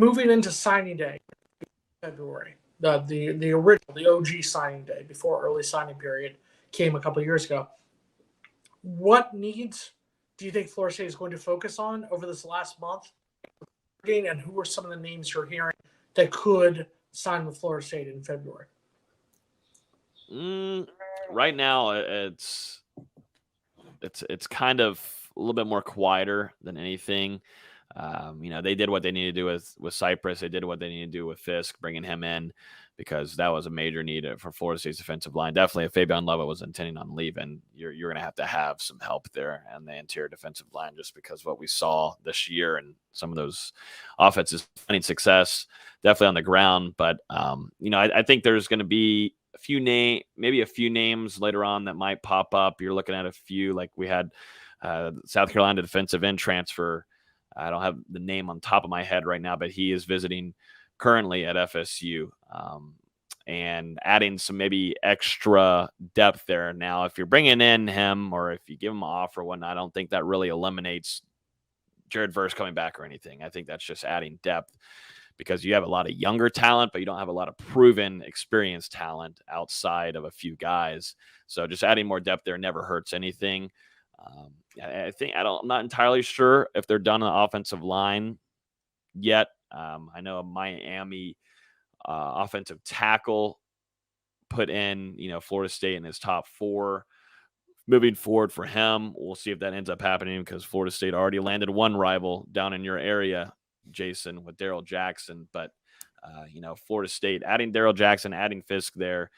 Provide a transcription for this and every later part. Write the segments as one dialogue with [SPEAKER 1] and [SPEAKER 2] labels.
[SPEAKER 1] moving into signing day, February, the original, the OG signing day before early signing period came a couple of years ago. What needs do you think Florida State is going to focus on over this last month? And who are some of the names you're hearing that could sign with Florida State in February?
[SPEAKER 2] Right now, it's kind of a little bit more quieter than anything. They did what they needed to do with Cypress. They did what they needed to do with Fisk, bringing him in, because that was a major need for Florida State's defensive line. Definitely, if Fabian Lovett was intending on leaving, you're going to have some help there on the interior defensive line, just because what we saw this year and some of those offenses finding success, definitely on the ground. But I think there's going to be maybe a few names later on that might pop up. You're looking at a few, like we had South Carolina defensive end transfer. I don't have the name on top of my head right now, but he is visiting currently at FSU, and adding some maybe extra depth there. Now, if you're bringing in him or if you give him an offer or whatnot, I don't think that really eliminates Jared Verse coming back or anything. I think that's just adding depth, because you have a lot of younger talent, but you don't have a lot of proven, experienced talent outside of a few guys. So just adding more depth there never hurts anything. I'm not entirely sure if they're done on the offensive line yet. I know a Miami offensive tackle put in, Florida State in his top 4 moving forward for him. We'll see if that ends up happening, because Florida State already landed one rival down in your area, Jason, with Darrell Jackson. But, Florida State adding Darrell Jackson, adding Fisk there,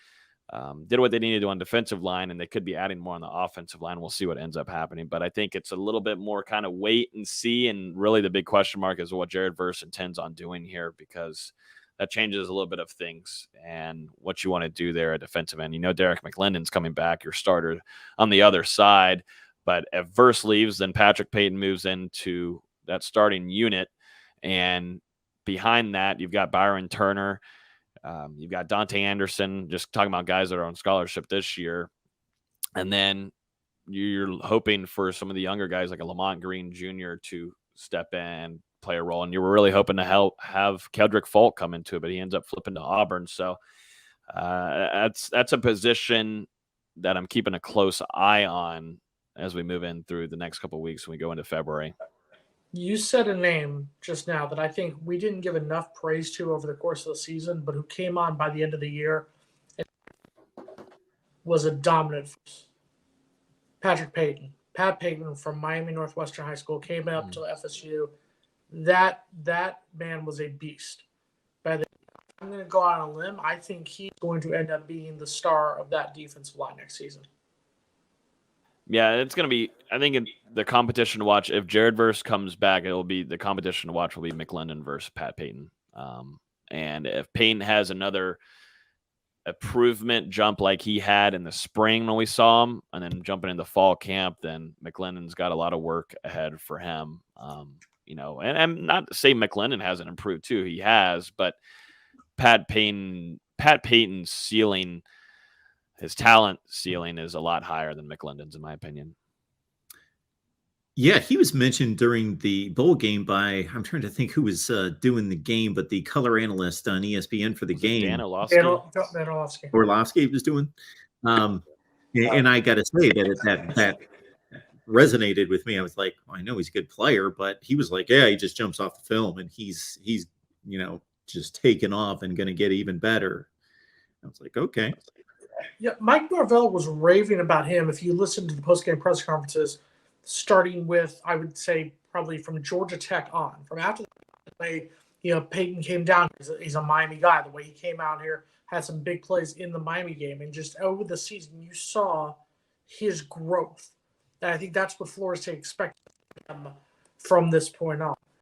[SPEAKER 2] did what they needed to do on defensive line, and they could be adding more on the offensive line. We'll see what ends up happening. But I think it's a little bit more kind of wait and see. And really the big question mark is what Jared Verse intends on doing here, because that changes a little bit of things and what you want to do there at defensive end. Derek McLendon's coming back, your starter on the other side. But if Verse leaves, then Patrick Payton moves into that starting unit. And behind that, you've got Byron Turner. You've got Dante Anderson, just talking about guys that are on scholarship this year. And then you're hoping for some of the younger guys like a Lamont Green Jr. to step in, play a role. And you were really hoping to have Keldrick Falk come into it, but he ends up flipping to Auburn. So that's a position that I'm keeping a close eye on as we move in through the next couple of weeks when we go into February.
[SPEAKER 1] You said a name just now that I think we didn't give enough praise to over the course of the season, but who came on by the end of the year and was a dominant force. Patrick Payton. Pat Payton from Miami Northwestern High School came up to FSU. That man was a beast. I'm going to go out on a limb. I think he's going to end up being the star of that defensive line next season.
[SPEAKER 2] Yeah, it's going to be, I think, the competition to watch. If Jared Verse comes back, the competition to watch will be McLendon versus Pat Payton. And if Payton has another improvement jump like he had in the spring when we saw him, and then jumping into fall camp, then McLendon's got a lot of work ahead for him. And I'm not to say McLendon hasn't improved too. He has, but Pat Payton's ceiling, his talent ceiling, is a lot higher than McLendon's, in my opinion.
[SPEAKER 3] Yeah, he was mentioned during the bowl game by, I'm trying to think who was doing the game, but the color analyst on ESPN for the game.
[SPEAKER 2] Dan Orlovsky.
[SPEAKER 3] Orlovsky was doing. And I got to say that resonated with me. I was like, I know he's a good player, but he was like, yeah, he just jumps off the film and he's just taken off and going to get even better. I was like, okay.
[SPEAKER 1] Yeah, Mike Norvell was raving about him. If you listen to the post-game press conferences, starting with, I would say, probably from Georgia Tech on, from after the way, Peyton came down. He's a Miami guy. The way he came out here, had some big plays in the Miami game, and just over the season, you saw his growth. And I think that's what Florida State expected from this point on.